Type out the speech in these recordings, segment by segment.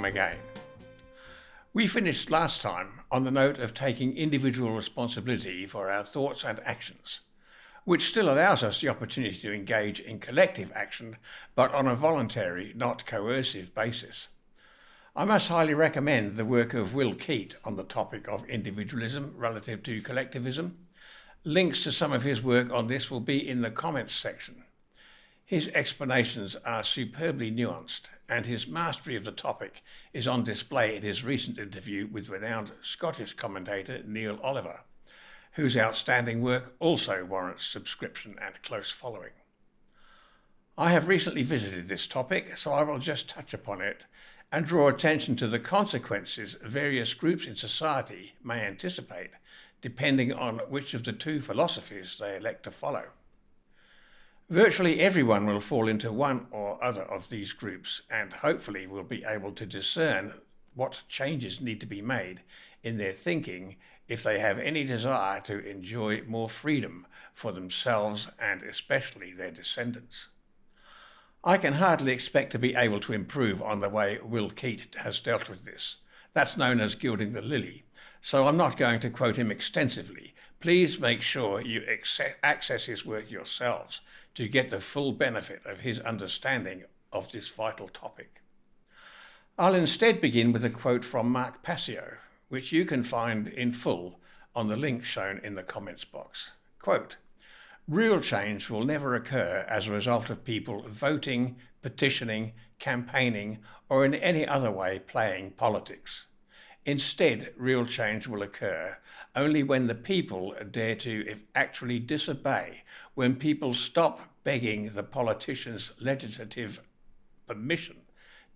again. We finished last time on the note of taking individual responsibility for our thoughts and actions, which still allows us the opportunity to engage in collective action, but on a voluntary, not coercive basis. I must highly recommend the work of Will Keat on the topic of individualism relative to collectivism. Links to some of his work on this will be in the comments section. His explanations are superbly nuanced, and his mastery of the topic is on display in his recent interview with renowned Scottish commentator Neil Oliver, whose outstanding work also warrants subscription and close following. I have recently visited this topic, so I will just touch upon it and draw attention to the consequences various groups in society may anticipate, depending on which of the two philosophies they elect to follow. Virtually everyone will fall into one or other of these groups and hopefully will be able to discern what changes need to be made in their thinking if they have any desire to enjoy more freedom for themselves and especially their descendants. I can hardly expect to be able to improve on the way Will Keat has dealt with this. That's known as gilding the lily, so I'm not going to quote him extensively. Please make sure you access his work yourselves to get the full benefit of his understanding of this vital topic. I'll instead begin with a quote from Mark Passio, which you can find in full on the link shown in the comments box. Quote, "Real change will never occur as a result of people voting, petitioning, campaigning, or in any other way playing politics. Instead, real change will occur only when the people dare to actually disobey, when people stop begging the politicians' legislative permission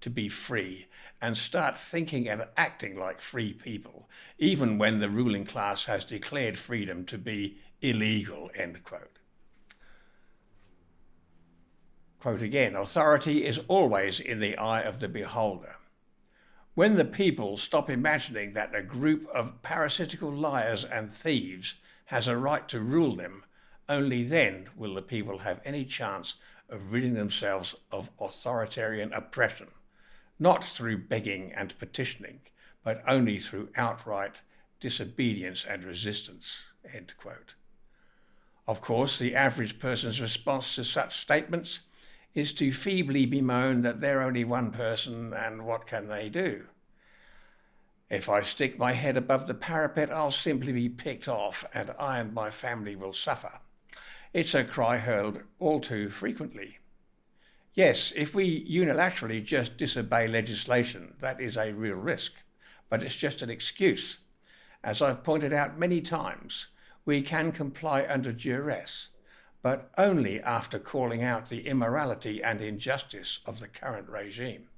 to be free and start thinking and acting like free people, even when the ruling class has declared freedom to be illegal," end quote. Quote again, "Authority is always in the eye of the beholder. When the people stop imagining that a group of parasitical liars and thieves has a right to rule them, only then will the people have any chance of ridding themselves of authoritarian oppression, not through begging and petitioning, but only through outright disobedience and resistance," end quote. Of course, the average person's response to such statements is to feebly bemoan that they're only one person and what can they do? "If I stick my head above the parapet, I'll simply be picked off and I and my family will suffer." It's a cry heard all too frequently. Yes, if we unilaterally just disobey legislation, that is a real risk, but it's just an excuse. As I've pointed out many times, we can comply under duress, but only after calling out the immorality and injustice of the current regime.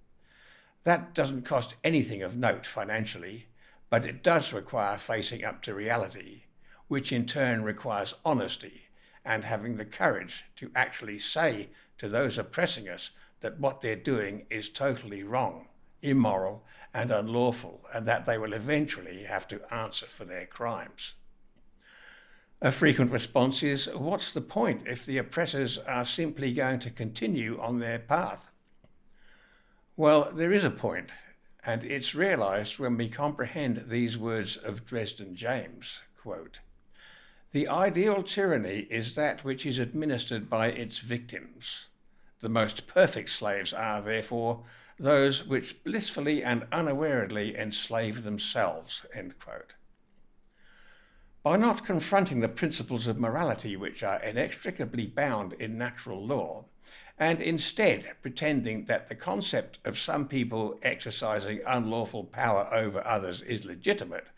That doesn't cost anything of note financially, but it does require facing up to reality, which in turn requires honesty and having the courage to actually say to those oppressing us that what they're doing is totally wrong, immoral, and unlawful, and that they will eventually have to answer for their crimes. A frequent response is, what's the point if the oppressors are simply going to continue on their path? Well, there is a point, and it's realized when we comprehend these words of Dresden James, quote, "The ideal tyranny is that which is administered by its victims. The most perfect slaves are, therefore, those which blissfully and unawarely enslave themselves," end quote. By not confronting the principles of morality which are inextricably bound in natural law, and instead pretending that the concept of some people exercising unlawful power over others is legitimate,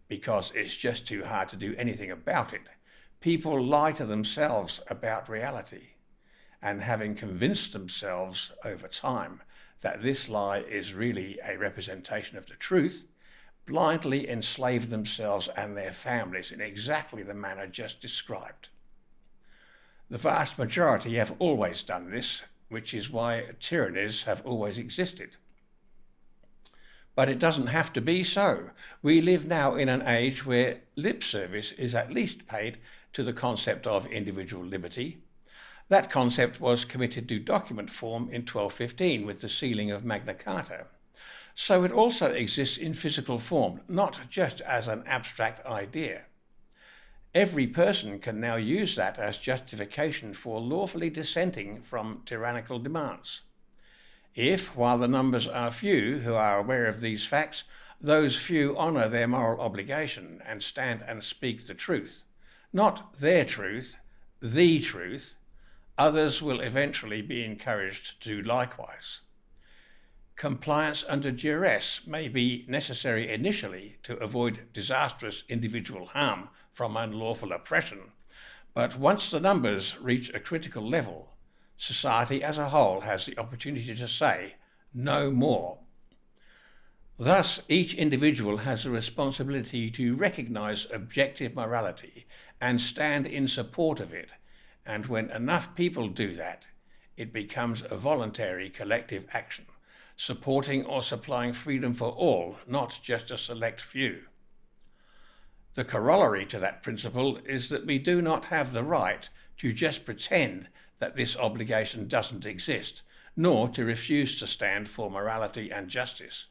because it's just too hard to do anything about it, people lie to themselves about reality, and having convinced themselves over time that this lie is really a representation of the truth, blindly enslave themselves and their families in exactly the manner just described. The vast majority have always done this, which is why tyrannies have always existed. But it doesn't have to be so. We live now in an age where lip service is at least paid to the concept of individual liberty. That concept was committed to document form in 1215 with the sealing of Magna Carta. so it also exists in physical form, not just as an abstract idea. Every person can now use that as justification for lawfully dissenting from tyrannical demands. If, while the numbers are few who are aware of these facts, those few honour their moral obligation and stand and speak the truth, not their truth, the truth, others will eventually be encouraged to do likewise. Compliance under duress may be necessary initially to avoid disastrous individual harm from unlawful oppression, but once the numbers reach a critical level, society as a whole has the opportunity to say no more. Thus, each individual has a responsibility to recognise objective morality and stand in support of it, and when enough people do that, it becomes a voluntary collective action, supporting or supplying freedom for all, not just a select few. The corollary to that principle is that we do not have the right to just pretend that this obligation doesn't exist, nor to refuse to stand for morality and justice.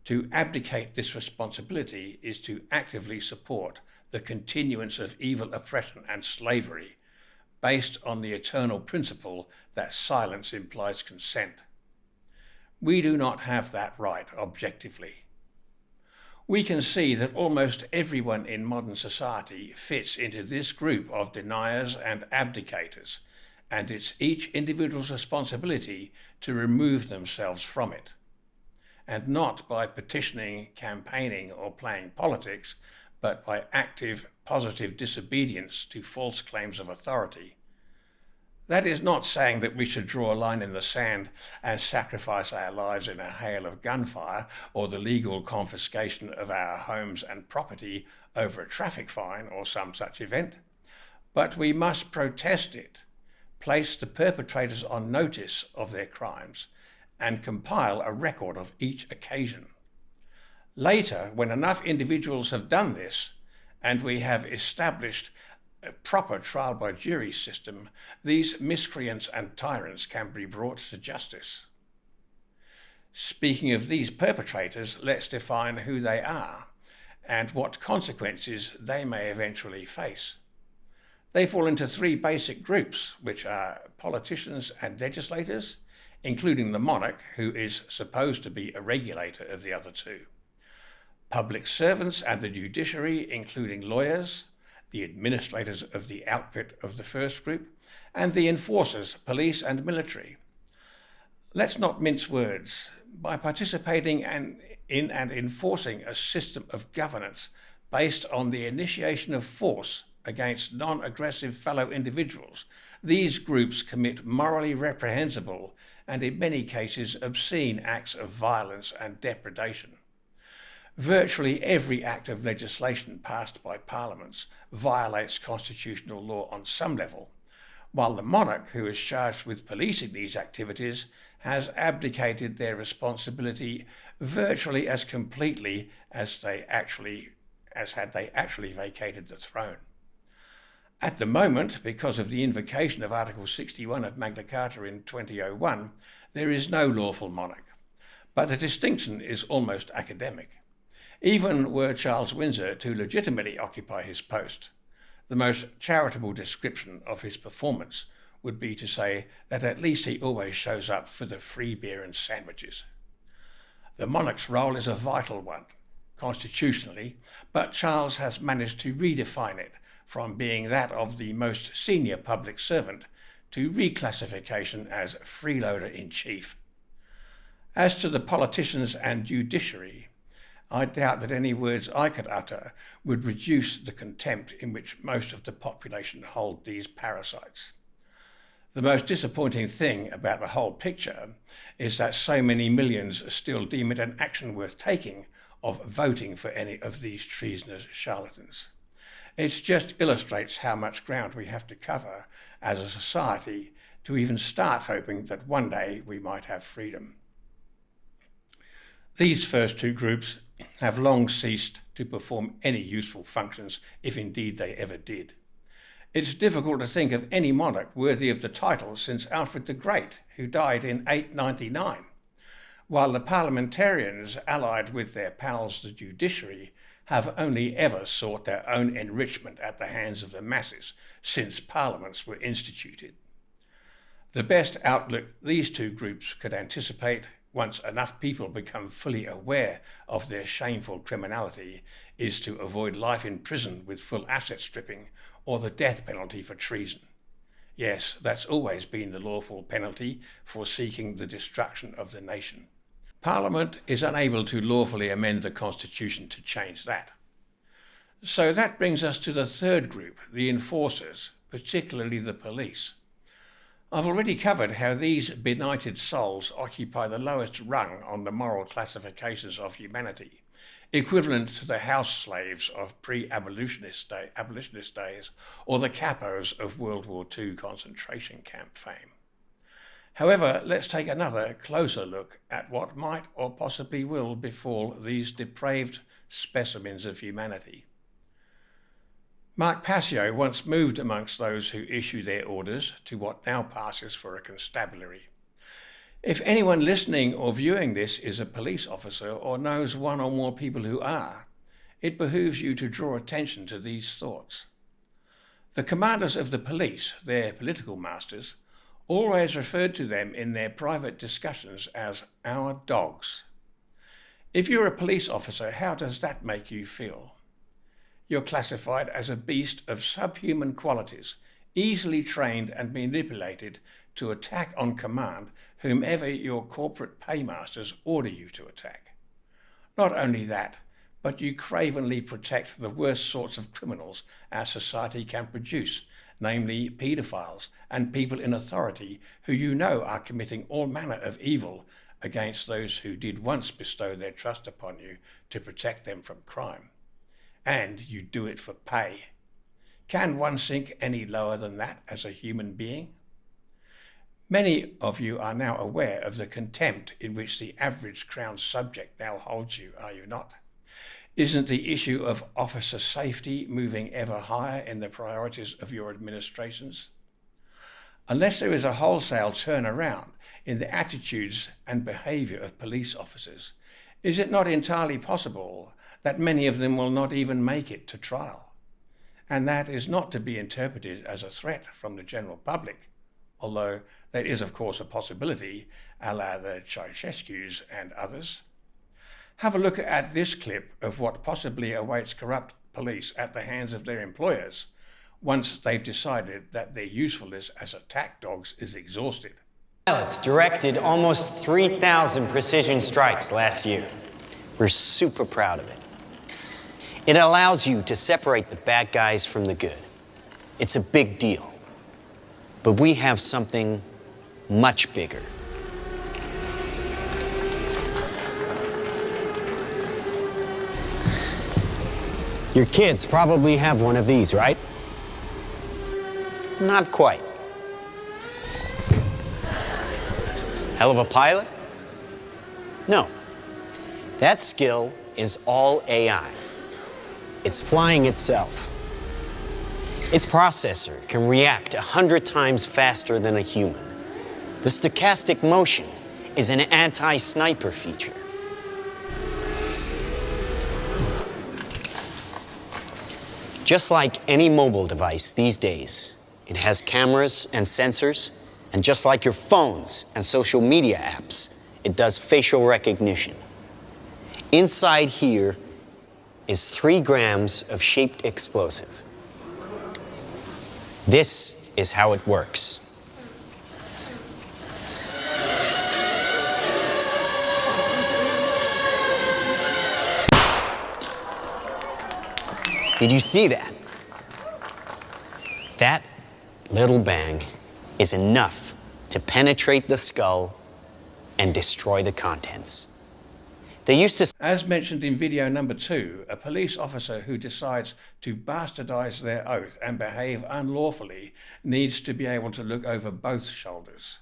To abdicate this responsibility is to actively support the continuance of evil oppression and slavery, based on the eternal principle that silence implies consent. We do not have that right objectively. We can see that almost everyone in modern society fits into this group of deniers and abdicators, and it's each individual's responsibility to remove themselves from it. And not by petitioning, campaigning, or playing politics, but by active, positive disobedience to false claims of authority. That is not saying that we should draw a line in the sand and sacrifice our lives in a hail of gunfire or the legal confiscation of our homes and property over a traffic fine or some such event. But we must protest it, place the perpetrators on notice of their crimes, and compile a record of each occasion. Later, when enough individuals have done this, and we have established a proper trial by jury system, these miscreants and tyrants can be brought to justice. Speaking of these perpetrators, let's define who they are and what consequences they may eventually face. They fall into three basic groups, which are politicians and legislators, including the monarch, who is supposed to be a regulator of the other two, public servants and the judiciary, including lawyers, the administrators of the outfit of the first group, and the enforcers, police and military. Let's not mince words. By participating in and enforcing a system of governance based on the initiation of force against non-aggressive fellow individuals, these groups commit morally reprehensible and in many cases obscene acts of violence and depredation. Virtually every act of legislation passed by parliaments violates constitutional law on some level, while the monarch, who is charged with policing these activities, has abdicated their responsibility virtually as completely as had they actually vacated the throne. At the moment, because of the invocation of Article 61 of Magna Carta in 2001, there is no lawful monarch, but the distinction is almost academic. Even were Charles Windsor to legitimately occupy his post, the most charitable description of his performance would be to say that at least he always shows up for the free beer and sandwiches. The monarch's role is a vital one, constitutionally, but Charles has managed to redefine it from being that of the most senior public servant to reclassification as freeloader-in-chief. As to the politicians and judiciary, I doubt that any words I could utter would reduce the contempt in which most of the population hold these parasites. The most disappointing thing about the whole picture is that so many millions still deem it an action worth taking of voting for any of these treasonous charlatans. It just illustrates how much ground we have to cover as a society to even start hoping that one day we might have freedom. These first two groups have long ceased to perform any useful functions, if indeed they ever did. It's difficult to think of any monarch worthy of the title since Alfred the Great, who died in 899. while the parliamentarians, allied with their pals the judiciary, have only ever sought their own enrichment at the hands of the masses since parliaments were instituted. The best outlook these two groups could anticipate once enough people become fully aware of their shameful criminality is to avoid life in prison with full asset stripping or the death penalty for treason. Yes, that's always been the lawful penalty for seeking the destruction of the nation. Parliament is unable to lawfully amend the Constitution to change that. So that brings us to the third group, the enforcers, particularly the police. I've already covered how these benighted souls occupy the lowest rung on the moral classifications of humanity, equivalent to the house slaves of pre-abolitionist days or the capos of World War II concentration camp fame. However, let's take another closer look at what might or possibly will befall these depraved specimens of humanity. Mark Passio once moved amongst those who issue their orders to what now passes for a constabulary. If anyone listening or viewing this is a police officer or knows one or more people who are, it behooves you to draw attention to these thoughts. The commanders of the police, their political masters, always referred to them in their private discussions as our dogs. If you're a police officer, how does that make you feel? You're classified as a beast of subhuman qualities, easily trained and manipulated to attack on command whomever your corporate paymasters order you to attack. Not only that, but you cravenly protect the worst sorts of criminals our society can produce, namely paedophiles and people in authority who you know are committing all manner of evil against those who did once bestow their trust upon you to protect them from crime. And you do it for pay. Can one sink any lower than that as a human being? Many of you are now aware of the contempt in which the average Crown subject now holds you, are you not? Isn't the issue of officer safety moving ever higher in the priorities of your administrations? Unless there is a wholesale turnaround in the attitudes and behaviour of police officers, is it not entirely possible that many of them will not even make it to trial? And that is not to be interpreted as a threat from the general public, although there is of course a possibility, a la the Ceausescu's and others. Have a look at this clip of what possibly awaits corrupt police at the hands of their employers once they've decided that their usefulness as attack dogs is exhausted. Pilots directed almost 3,000 precision strikes last year. We're super proud of it. It allows you to separate the bad guys from the good. It's a big deal. But we have something much bigger. Your kids probably have one of these, right? Not quite. Hell of a pilot? No. That skill is all AI. It's flying itself. Its processor can react 100 times faster than a human. The stochastic motion is an anti-sniper feature. Just like any mobile device these days, it has cameras and sensors, and just like your phones and social media apps, it does facial recognition. Inside here is 3 grams of shaped explosive. This is how it works. Did you see that? That little bang is enough to penetrate the skull and destroy the contents. They used to... As mentioned in video number 2, a police officer who decides to bastardize their oath and behave unlawfully needs to be able to look over both shoulders.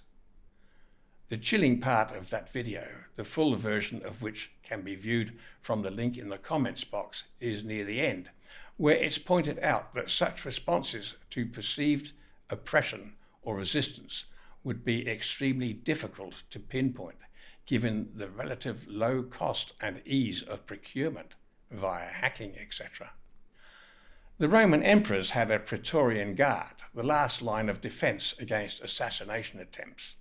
The chilling part of that video, the full version of which can be viewed from the link in the comments box, is near the end, where it's pointed out that such responses to perceived oppression or resistance would be extremely difficult to pinpoint, given the relative low cost and ease of procurement via hacking, etc. The Roman emperors had a Praetorian Guard, the last line of defence against assassination attempts,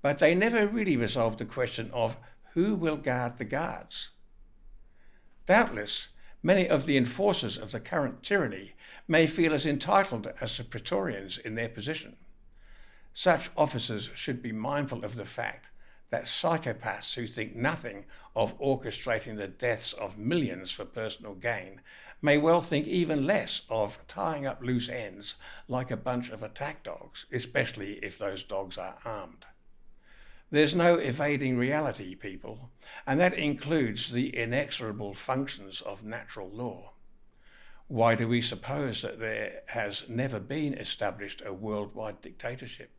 but they never really resolved the question of who will guard the guards. Doubtless, many of the enforcers of the current tyranny may feel as entitled as the Praetorians in their position. Such officers should be mindful of the fact that psychopaths who think nothing of orchestrating the deaths of millions for personal gain may well think even less of tying up loose ends like a bunch of attack dogs, especially if those dogs are armed. There's no evading reality, people, and that includes the inexorable functions of natural law. Why do we suppose that there has never been established a worldwide dictatorship?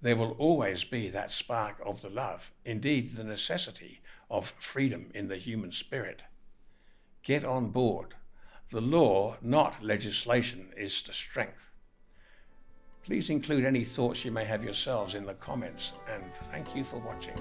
There will always be that spark of the love, indeed the necessity of freedom in the human spirit. Get on board. The law, not legislation, is the strength. Please include any thoughts you may have yourselves in the comments, and thank you for watching.